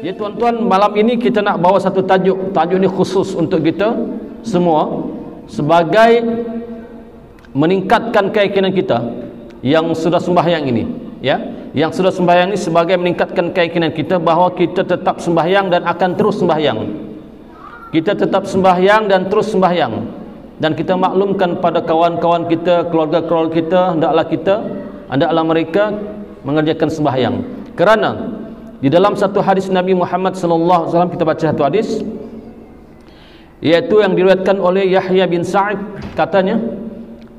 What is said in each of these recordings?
Ya tuan-tuan, malam ini kita nak bawa satu tajuk. Tajuk ni khusus untuk kita semua sebagai meningkatkan keyakinan kita yang sudah sembahyang ini, ya. Yang sudah sembahyang ini sebagai meningkatkan keyakinan kita bahawa kita tetap sembahyang dan akan terus sembahyang. Kita tetap sembahyang dan terus sembahyang. Dan kita maklumkan pada kawan-kawan kita, keluarga-keluarga kita, hendaklah mereka mengerjakan sembahyang. Kerana di dalam satu hadis Nabi Muhammad sallallahu alaihi wasallam, kita baca satu hadis iaitu yang diriwayatkan oleh Yahya bin Sa'id, katanya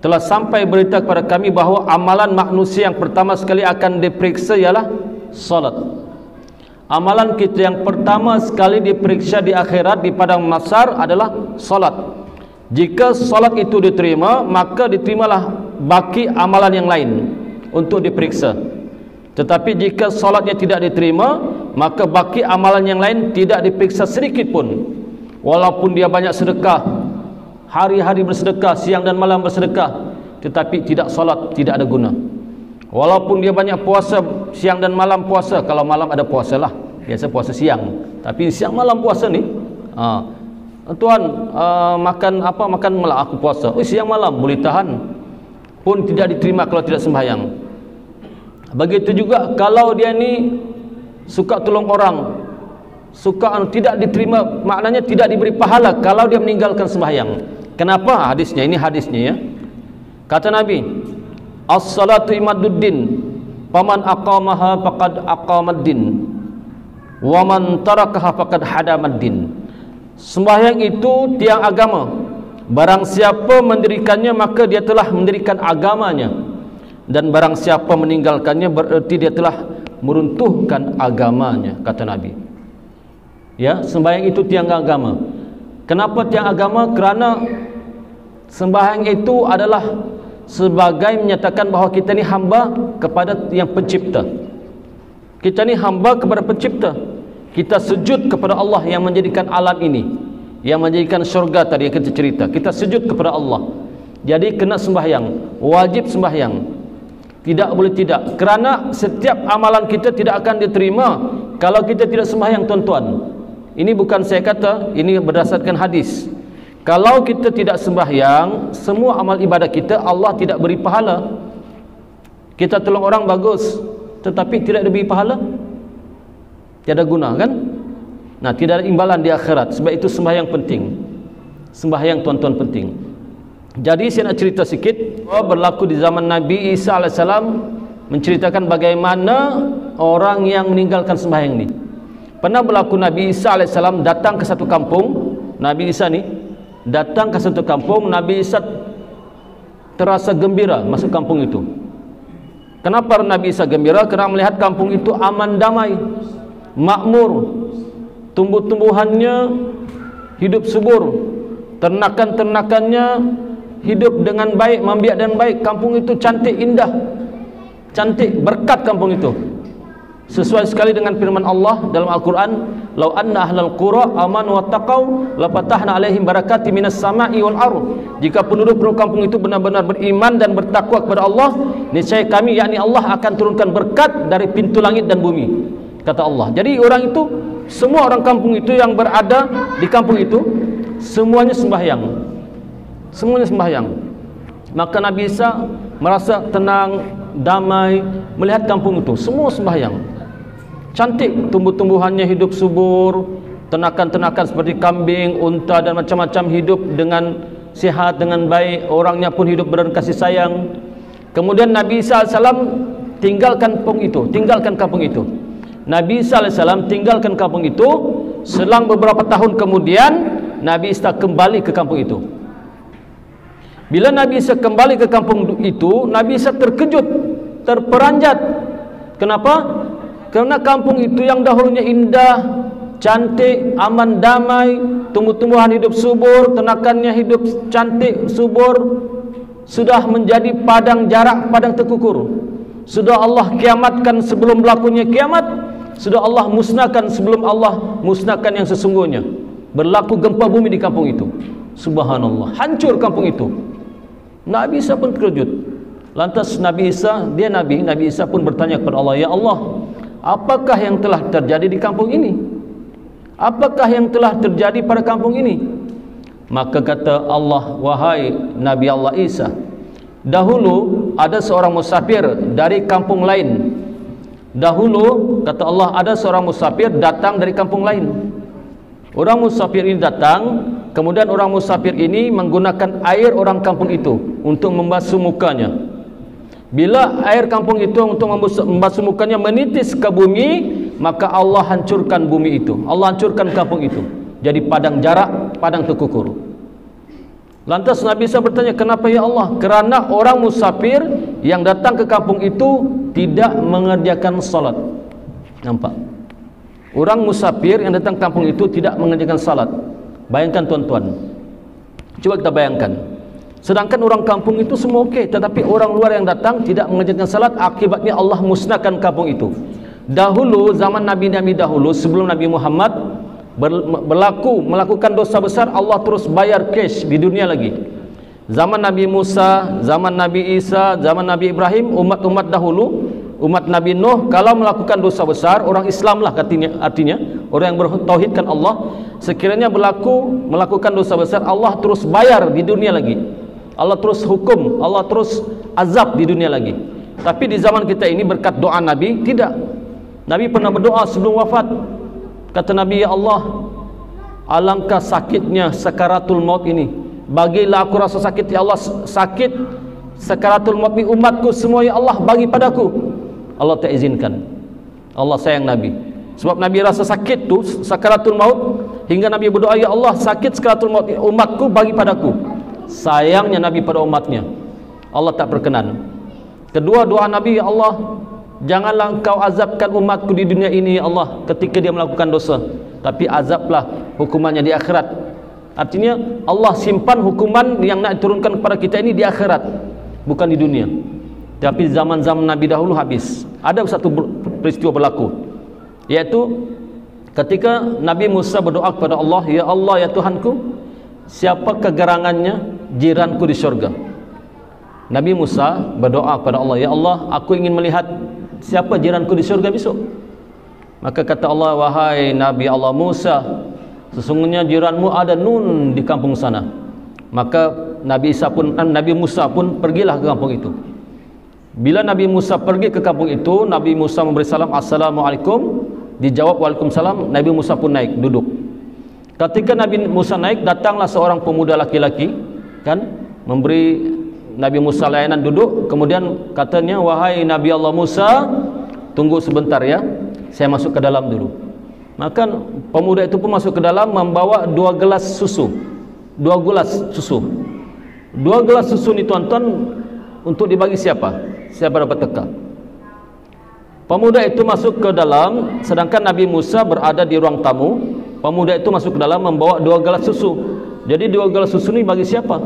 telah sampai berita kepada kami bahawa amalan manusia yang pertama sekali akan diperiksa ialah salat. Amalan kita yang pertama sekali diperiksa di akhirat, di padang mahsyar, adalah salat. Jika salat itu diterima, maka diterimalah baki amalan yang lain untuk diperiksa. Tetapi jika salatnya tidak diterima, maka baki amalan yang lain tidak diperiksa sedikit pun. Walaupun dia banyak sedekah, hari-hari bersedekah, siang dan malam bersedekah, tetapi tidak salat, tidak ada guna. Walaupun dia banyak puasa, siang dan malam puasa, kalau malam ada puasa lah, biasa puasa siang, tapi siang malam puasa ni, tuan makan apa, makan malam aku puasa, siang malam boleh tahan, pun tidak diterima kalau tidak sembahyang. Begitu juga kalau dia ni suka tolong orang, suka tidak diterima, maknanya tidak diberi pahala kalau dia meninggalkan sembahyang. Kenapa? Hadisnya, ini hadisnya, ya. Kata Nabi, as-salatu imaduddin, faman aqamaha faqad aqamaddin, wa man tarakaha faqad hadamaddin. Sembahyang itu tiang agama. Barang siapa mendirikannya, maka dia telah mendirikan agamanya. Dan barang siapa meninggalkannya, bererti dia telah meruntuhkan agamanya, kata Nabi. Ya, sembahyang itu tiang agama. Kenapa tiang agama? Kerana sembahyang itu adalah sebagai menyatakan bahawa kita ni hamba kepada yang pencipta. Kita ni hamba kepada pencipta. Kita sujud kepada Allah yang menjadikan alam ini, yang menjadikan syurga tadi yang kita cerita. Kita sujud kepada Allah. Jadi kena sembahyang, wajib sembahyang. Tidak boleh tidak, kerana setiap amalan kita tidak akan diterima kalau kita tidak sembahyang, tuan-tuan. Ini bukan saya kata, ini berdasarkan hadis. Kalau kita tidak sembahyang, semua amal ibadah kita Allah tidak beri pahala. Kita tolong orang bagus, tetapi tidak diberi pahala, tiada guna, kan? Nah, tidak ada imbalan di akhirat. Sebab itu sembahyang penting. Sembahyang, tuan-tuan, penting. Jadi saya nak cerita sikit berlaku di zaman Nabi Isa AS, menceritakan bagaimana orang yang meninggalkan sembahyang ni. Pernah berlaku Nabi Isa AS datang ke satu kampung. Nabi Isa ni datang ke satu kampung. Nabi Isa terasa gembira masuk kampung itu. Kenapa Nabi Isa gembira? Kerana melihat kampung itu aman, damai, makmur, tumbuh-tumbuhannya hidup subur, ternakan-ternakannya hidup dengan baik, membiak dengan baik. Kampung itu cantik, indah, cantik, berkat kampung itu. Sesuai sekali dengan firman Allah dalam Al-Quran, "Lau anna ahlal qura amanu wattaqau lafatahna alaihim barakati minas sama'i wal ardh." Jika penduduk kampung itu benar-benar beriman dan bertakwa kepada Allah, niscaya kami, yakni Allah, akan turunkan berkat dari pintu langit dan bumi, kata Allah. Jadi orang itu, semua orang kampung itu yang berada di kampung itu, semuanya sembahyang. Semuanya sembahyang. Maka Nabi Isa merasa tenang, damai melihat kampung itu, semua sembahyang. Cantik, tumbuh-tumbuhannya hidup subur, ternakan-ternakan seperti kambing, unta dan macam-macam hidup dengan sihat, dengan baik. Orangnya pun hidup berkasih sayang. Kemudian Nabi Isa AS tinggalkan kampung itu, Nabi Isa AS tinggalkan kampung itu. Selang beberapa tahun kemudian Nabi Isa kembali ke kampung itu. Bila Nabi Isa kembali ke kampung itu, Nabi Isa terkejut, terperanjat. Kenapa? Kerana kampung itu yang dahulunya indah, cantik, aman, damai, tumbuh-tumbuhan hidup subur, ternakannya hidup cantik, subur, sudah menjadi padang jarak, padang terkukur. Sudah Allah kiamatkan sebelum berlakunya kiamat, sudah Allah musnahkan sebelum Allah musnahkan yang sesungguhnya. Berlaku gempa bumi di kampung itu. Subhanallah, hancur kampung itu. Nabi Isa pun terkejut. Lantas Nabi Isa, Nabi Isa pun bertanya kepada Allah, "Ya Allah, apakah yang telah terjadi di kampung ini?" apakah yang telah terjadi pada kampung ini? Maka kata Allah, wahai Nabi Allah Isa, dahulu ada seorang musafir dari kampung lain. Dahulu, kata Allah, ada seorang musafir datang dari kampung lain. Orang musafir ini datang, kemudian orang musafir ini menggunakan air orang kampung itu untuk membasuh mukanya. Bila air kampung itu untuk membasuh mukanya menitis ke bumi, maka Allah hancurkan bumi itu. Allah hancurkan kampung itu. Jadi padang jarak, padang terkukur. Lantas Nabi Isa bertanya, kenapa ya Allah? Kerana orang musafir yang datang ke kampung itu tidak mengerjakan salat. Nampak? Orang musafir yang datang ke kampung itu tidak mengerjakan salat. Bayangkan tuan-tuan. Coba kita bayangkan. Sedangkan orang kampung itu semua okey, tetapi orang luar yang datang tidak mengerjakan salat, akibatnya Allah musnahkan kampung itu. Dahulu, zaman Nabi-Nabi dahulu, sebelum Nabi Muhammad melakukan dosa besar, Allah terus bayar cash di dunia lagi. Zaman Nabi Musa, zaman Nabi Isa, zaman Nabi Ibrahim, umat-umat dahulu, umat Nabi Nuh, kalau melakukan dosa besar, orang Islam lah artinya orang yang bertauhidkan Allah, sekiranya melakukan dosa besar, Allah terus bayar di dunia lagi. Allah terus hukum, Allah terus azab di dunia lagi. Tapi di zaman kita ini berkat doa Nabi, tidak. Nabi pernah berdoa sebelum wafat. Kata Nabi, ya Allah, alangkah sakitnya sakaratul maut ini. Bagilah aku rasa sakit, ya Allah, sakit sakaratul maut ni umatku semua, ya Allah, bagi padaku. Allah tak izinkan. Allah sayang Nabi. Sebab Nabi rasa sakit tu sakaratul maut, hingga Nabi berdoa, ya Allah, sakit sakaratul maut umatku, bagi padaku. Sayangnya Nabi pada umatnya, Allah tak berkenan. Kedua doa Nabi, ya Allah, janganlah engkau azabkan umatku di dunia ini, ya Allah, ketika dia melakukan dosa, tapi azablah hukumannya di akhirat. Artinya Allah simpan hukuman yang nak diturunkan kepada kita ini di akhirat, bukan di dunia. Tapi zaman-zaman Nabi dahulu habis. Ada satu peristiwa berlaku, yaitu ketika Nabi Musa berdoa kepada Allah, ya Allah, ya Tuhanku, siapa kegerangannya jiranku di syurga. Nabi Musa berdoa kepada Allah, ya Allah, aku ingin melihat siapa jiranku di syurga besok. Maka kata Allah, wahai Nabi Allah Musa, sesungguhnya jiranmu ada Nun di kampung sana. Maka Nabi Musa pun pergilah ke kampung itu. Bila Nabi Musa pergi ke kampung itu, Nabi Musa memberi salam, Assalamualaikum, dijawab Waalaikumsalam. Nabi Musa pun naik duduk. Ketika Nabi Musa naik, datanglah seorang pemuda laki-laki, kan, memberi Nabi Musa layanan duduk. Kemudian katanya, wahai Nabi Allah Musa, tunggu sebentar ya, saya masuk ke dalam dulu. Maka pemuda itu pun masuk ke dalam, membawa 2 gelas susu. 2 gelas susu. 2 gelas susu ni tuan-tuan, untuk dibagi siapa? Siapa dapat teka? Pemuda itu masuk ke dalam, sedangkan Nabi Musa berada di ruang tamu. Pemuda itu masuk ke dalam membawa 2 gelas susu. Jadi 2 gelas susu ni bagi siapa?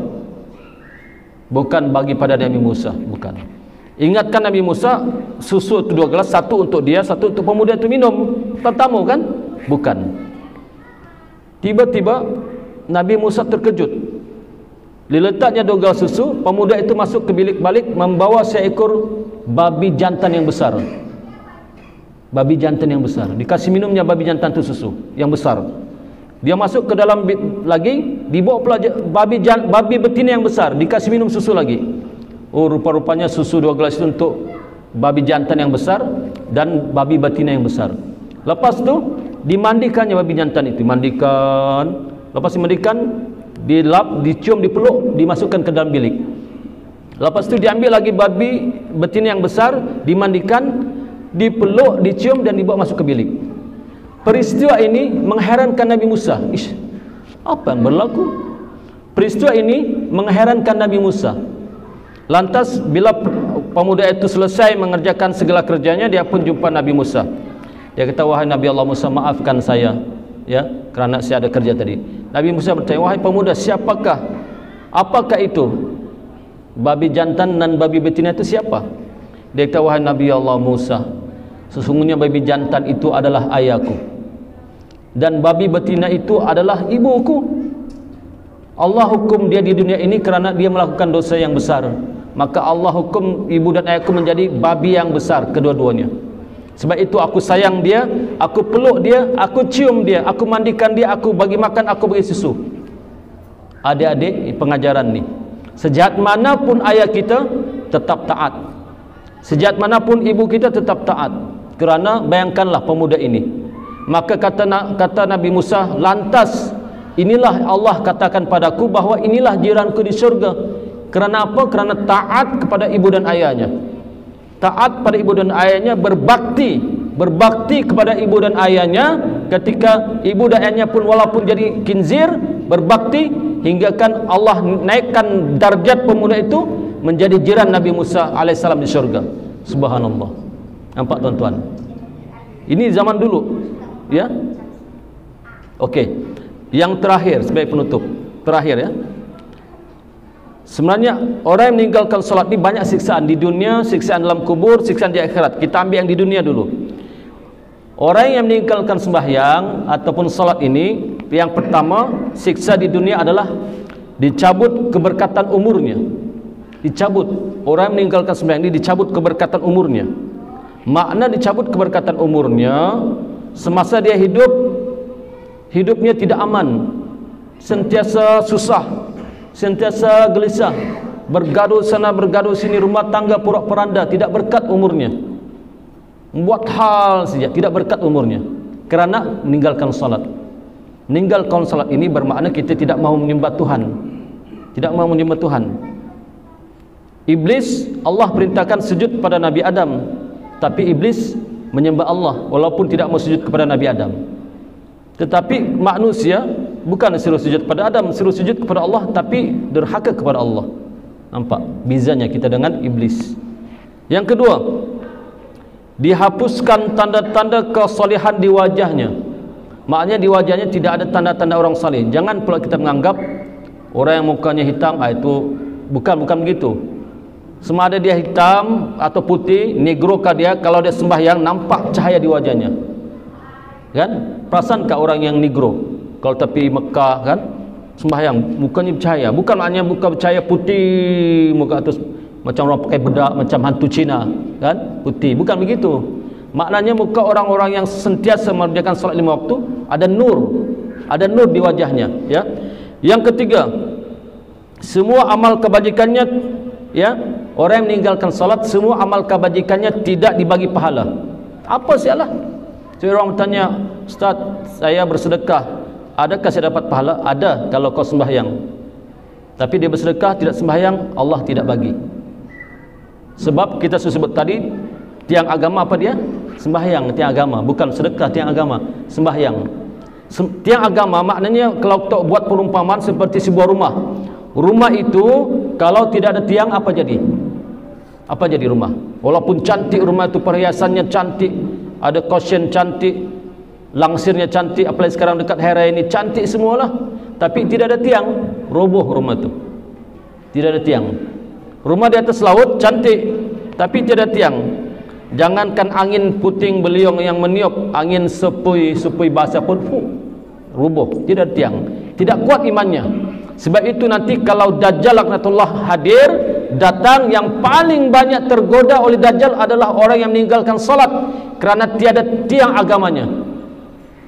Bukan bagi pada Nabi Musa, bukan. Ingatkan Nabi Musa, susu itu 2 gelas, satu untuk dia, satu untuk pemuda itu minum. Tetamu kan? Bukan. Tiba-tiba Nabi Musa terkejut. Diletaknya 2 gelas susu, pemuda itu masuk ke bilik balik membawa seekor babi jantan yang besar. Babi jantan yang besar. Dikasih minumnya babi jantan itu susu yang besar. Dia masuk ke dalam lagi, dibawa pula babi betina yang besar, dikasih minum susu lagi. Oh, rupa-rupanya susu 2 gelas itu untuk babi jantan yang besar dan babi betina yang besar. Lepas tu dimandikannya babi jantan itu, mandikan. Lepas dimandikan, dilap, dicium, dipeluk, dimasukkan ke dalam bilik. Lepas tu diambil lagi babi betina yang besar, dimandikan, dipeluk, dicium dan dibawa masuk ke bilik. Peristiwa ini mengherankan Nabi Musa. Apa yang berlaku? Peristiwa ini mengherankan Nabi Musa. Lantas bila pemuda itu selesai mengerjakan segala kerjanya, dia pun jumpa Nabi Musa. Dia kata, wahai Nabi Allah Musa, maafkan saya, ya, kerana saya ada kerja tadi. Nabi Musa bertanya, wahai pemuda, siapakah? Apakah itu? Babi jantan dan babi betina itu siapa? Dia kata, wahai Nabi Allah Musa, sesungguhnya babi jantan itu adalah ayahku, dan babi betina itu adalah ibuku. Allah hukum dia di dunia ini kerana dia melakukan dosa yang besar. Maka Allah hukum ibu dan ayahku menjadi babi yang besar kedua-duanya. Sebab itu aku sayang dia, aku peluk dia, aku cium dia, aku mandikan dia, aku bagi makan, aku bagi susu. Adik-adik, pengajaran ni, sejahat manapun ayah kita tetap taat, sejahat manapun ibu kita tetap taat. Kerana bayangkanlah pemuda ini, maka kata Nabi Musa, lantas inilah Allah katakan padaku bahawa inilah jiranku di syurga. Kerana apa? Kerana taat kepada ibu dan ayahnya. Taat pada ibu dan ayahnya, berbakti kepada ibu dan ayahnya. Ketika ibu dan ayahnya pun walaupun jadi khinzir, berbakti hingga kan Allah naikkan darjat pemuda itu menjadi jiran Nabi Musa alaihissalam di syurga. Subhanallah. Nampak tuan-tuan? Ini zaman dulu, ya. Okey. Yang terakhir sebagai penutup, terakhir ya. Sebenarnya orang yang meninggalkan solat ini banyak siksaan di dunia, siksaan dalam kubur, siksaan di akhirat. Kita ambil yang di dunia dulu. Orang yang meninggalkan sembahyang ataupun solat ini, yang pertama siksa di dunia adalah dicabut keberkatan umurnya. Dicabut. Orang yang meninggalkan sembahyang ini dicabut keberkatan umurnya. Makna dicabut keberkatan umurnya, semasa dia hidup, hidupnya tidak aman, sentiasa susah, sentiasa gelisah, bergaduh sana bergaduh sini, rumah tangga porak-poranda, tidak berkat umurnya, membuat hal saja tidak berkat umurnya kerana meninggalkan salat. Meninggalkan salat ini bermakna kita tidak mahu menyembah Tuhan, tidak mahu menyembah Tuhan. Iblis, Allah perintahkan sujud pada Nabi Adam, tapi iblis menyembah Allah walaupun tidak mau sujud kepada Nabi Adam. Tetapi manusia bukan suruh sujud kepada Adam, suruh sujud kepada Allah, tapi derhaka kepada Allah. Nampak bezanya kita dengan iblis. Yang kedua, dihapuskan tanda-tanda kesolehan di wajahnya. Maknanya di wajahnya tidak ada tanda-tanda orang saleh. Jangan pula kita menganggap orang yang mukanya hitam, itu bukan begitu. Sama ada dia hitam atau putih, negro kah dia, kalau dia sembahyang nampak cahaya di wajahnya. Kan? Perasankah orang yang negro kalau tepi Mekah kan sembahyang mukanya bercahaya? Bukan maknanya muka bercahaya putih, muka atas macam orang pakai bedak, macam hantu Cina kan, putih. Bukan begitu. Maknanya muka orang-orang yang sentiasa mengerjakan salat 5 waktu ada nur di wajahnya, ya. Yang ketiga, semua amal kebajikannya, ya, orang yang meninggalkan salat semua amal kebajikannya tidak dibagi pahala. Apa sialah? Orang bertanya, Ustaz, saya bersedekah, adakah saya dapat pahala? Ada kalau kau sembahyang. Tapi dia bersedekah tidak sembahyang, Allah tidak bagi. Sebab kita sudah sebut tadi, tiang agama apa dia? Sembahyang, tiang agama, bukan sedekah, tiang agama, sembahyang. Tiang agama maknanya kalau kita buat perumpamaan seperti sebuah rumah. Rumah itu kalau tidak ada tiang apa jadi? Apa jadi rumah? Walaupun cantik rumah itu, perhiasannya cantik, ada cushion cantik, langsirnya cantik, apalagi sekarang dekat hari ini cantik semualah, tapi tidak ada tiang, roboh rumah itu. Tidak ada tiang. Rumah di atas laut cantik, tapi tidak ada tiang. Jangankan angin puting beliung yang meniup, angin sepui basah pun roboh, tidak ada tiang. Tidak kuat imannya. Sebab itu nanti kalau Dajjal laknatullah hadir, datang, yang paling banyak tergoda oleh Dajjal adalah orang yang meninggalkan salat kerana tiada tiang agamanya.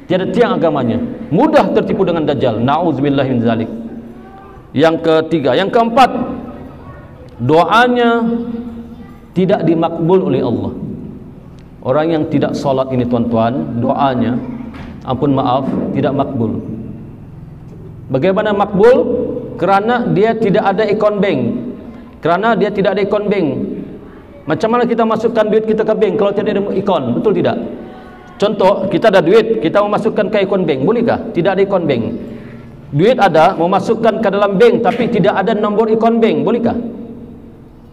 Tiada tiang agamanya. Mudah tertipu dengan Dajjal. Nauzubillahi min zalik. Yang ketiga, yang keempat, doanya tidak dimakbul oleh Allah. Orang yang tidak salat ini tuan-tuan, doanya, ampun maaf, tidak makbul. Bagaimana makbul? Kerana dia tidak ada akun bank. Kerana dia tidak ada akun bank. Macam mana kita masukkan duit kita ke bank kalau tidak ada akun? Betul tidak? Contoh, kita ada duit, kita mau masukkan ke akun bank, bolehkah? Tidak ada akun bank. Duit ada, mau masukkan ke dalam bank tapi tidak ada nombor akun bank, bolehkah?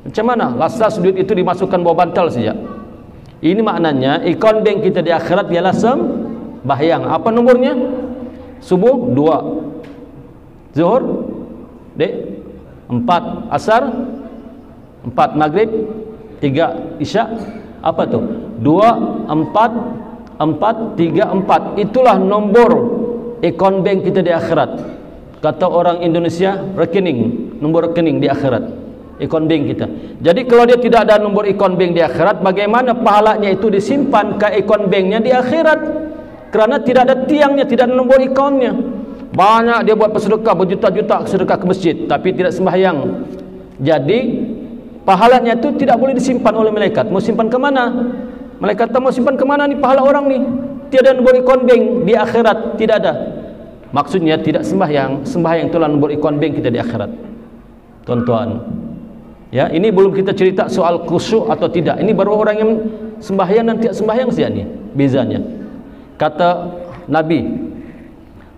Macam mana? Lasas duit itu dimasukkan bawah bantal saja. Ini maknanya akun bank kita di akhirat ialah sembahyang. Apa nomornya? Subuh 2, Zuhur 4, Asar 4, Maghrib 3, Isya apa tu? 2, 4, 3, 4. Itulah nombor akun bank kita di akhirat. Kata orang Indonesia, rekening, nombor rekening di akhirat. Ikon bank kita. Jadi kalau dia tidak ada nombor ikon bank di akhirat, bagaimana pahalanya itu disimpan ke ikon banknya di akhirat? Kerana tidak ada tiangnya, tidak ada nombor ikonnya. Banyak dia buat bersedekah, berjuta-juta sedekah ke masjid, tapi tidak sembahyang. Jadi pahalanya itu tidak boleh disimpan oleh malaikat. Mau simpan ke mana? Malaikat mau simpan ke mana ni pahala orang ni? Tiada nombor ikon bank di akhirat, tidak ada. Maksudnya tidak sembahyang. Sembahyang itulah nombor ikon bank kita di akhirat. Tuan-tuan, ya, ini belum kita cerita soal khusyuk atau tidak. Ini baru orang yang sembahyang dan tidak sembahyang saja ni bezanya. Kata Nabi,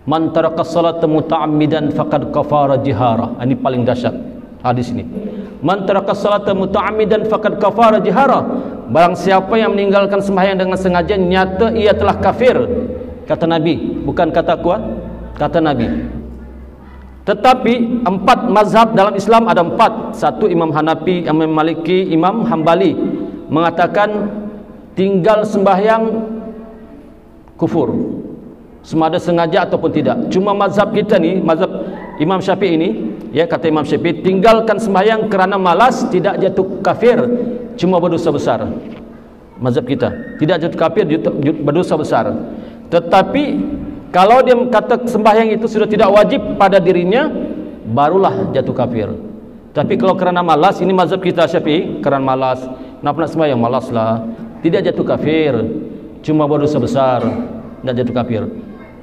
man taraka salata muta'ammidan faqad kafara jihara. Ini paling dahsyat hadis ini. Man taraka salata muta'ammidan faqad kafara jihara. Barang siapa yang meninggalkan sembahyang dengan sengaja, nyata ia telah kafir. Kata Nabi, bukan kata aku, kata Nabi. Tetapi 4 mazhab dalam Islam ada 4. Satu Imam Hanafi, Imam Maliki, Imam Hambali mengatakan tinggal sembahyang kufur, sama ada sengaja ataupun tidak. Cuma mazhab kita ni, mazhab Imam Syafi'i ini, ya, kata Imam Syafi'i, tinggalkan sembahyang kerana malas tidak jatuh kafir, cuma berdosa besar. Mazhab kita tidak jatuh kafir, berdosa besar. Tetapi kalau dia kata sembahyang itu sudah tidak wajib pada dirinya, barulah jatuh kafir. Tapi kalau kerana malas, ini mazhab kita Syafi'i, kerana malas, kenapa nak sembahyang, malaslah, tidak jatuh kafir, cuma berdosa besar, tidak jatuh kafir.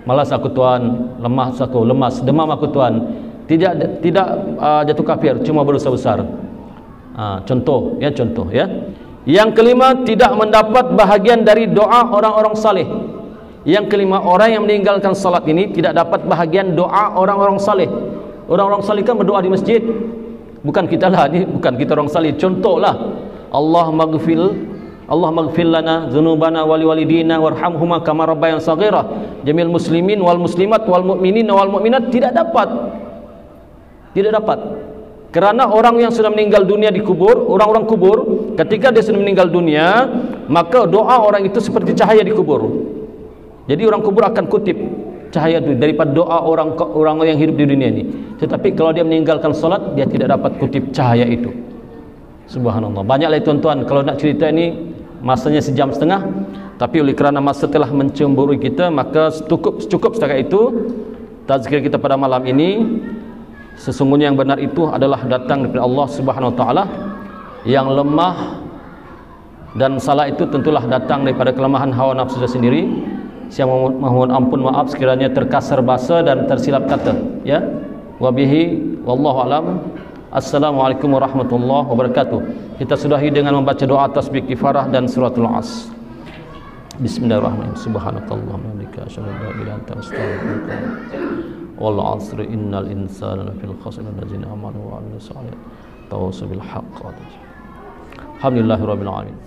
Malas aku tuan, lemah aku, lemas, demam aku tuan, tidak jatuh kafir, cuma berdosa besar. Contoh ya. Yang kelima, tidak mendapat bahagian dari doa orang-orang saleh. Yang kelima, orang yang meninggalkan salat ini tidak dapat bahagian doa orang-orang saleh. Orang-orang saleh kan berdoa di masjid. Bukan kita lah, ini bukan kita orang saleh. Contohlah, Allah maghfir lana dzunubana wali walidina warhamhuma kama rabbayana shaghira. Jamil muslimin wal muslimat wal mu'minin wal mu'minat tidak dapat. Kerana orang yang sudah meninggal dunia dikubur, orang-orang kubur, ketika dia sudah meninggal dunia, maka doa orang itu seperti cahaya di kubur. Jadi orang kubur akan kutip cahaya itu daripada doa orang yang hidup di dunia ini. Tetapi kalau dia meninggalkan solat, dia tidak dapat kutip cahaya itu. Subhanallah. Banyaklah tuan-tuan, kalau nak cerita ini masanya 1.5 jam. Tapi oleh kerana masa telah mencemburui kita, maka cukup setakat itu tazkir kita pada malam ini. Sesungguhnya yang benar itu adalah datang daripada Allah Subhanahu Wa Taala. Yang lemah dan salah itu tentulah datang daripada kelemahan hawa nafsu sendiri. Saya mohon ampun, maaf sekiranya terkasar bahasa dan tersilap kata, ya. Wabihi wallahu alam. Assalamualaikum warahmatullahi wabarakatuh. Kita sudahi dengan membaca doa tasbih kifarah dan suratul as. Bismillahirrahmanirrahim. Subhanakallahumma wa bihamdika asyhadu an la ilaha illa anta astaghfiruka wal 'asri innal insana lafil khusr allazina amanu wa 'amilus solihati tawassaw bil haqq. Alhamdulillahirabbil alamin.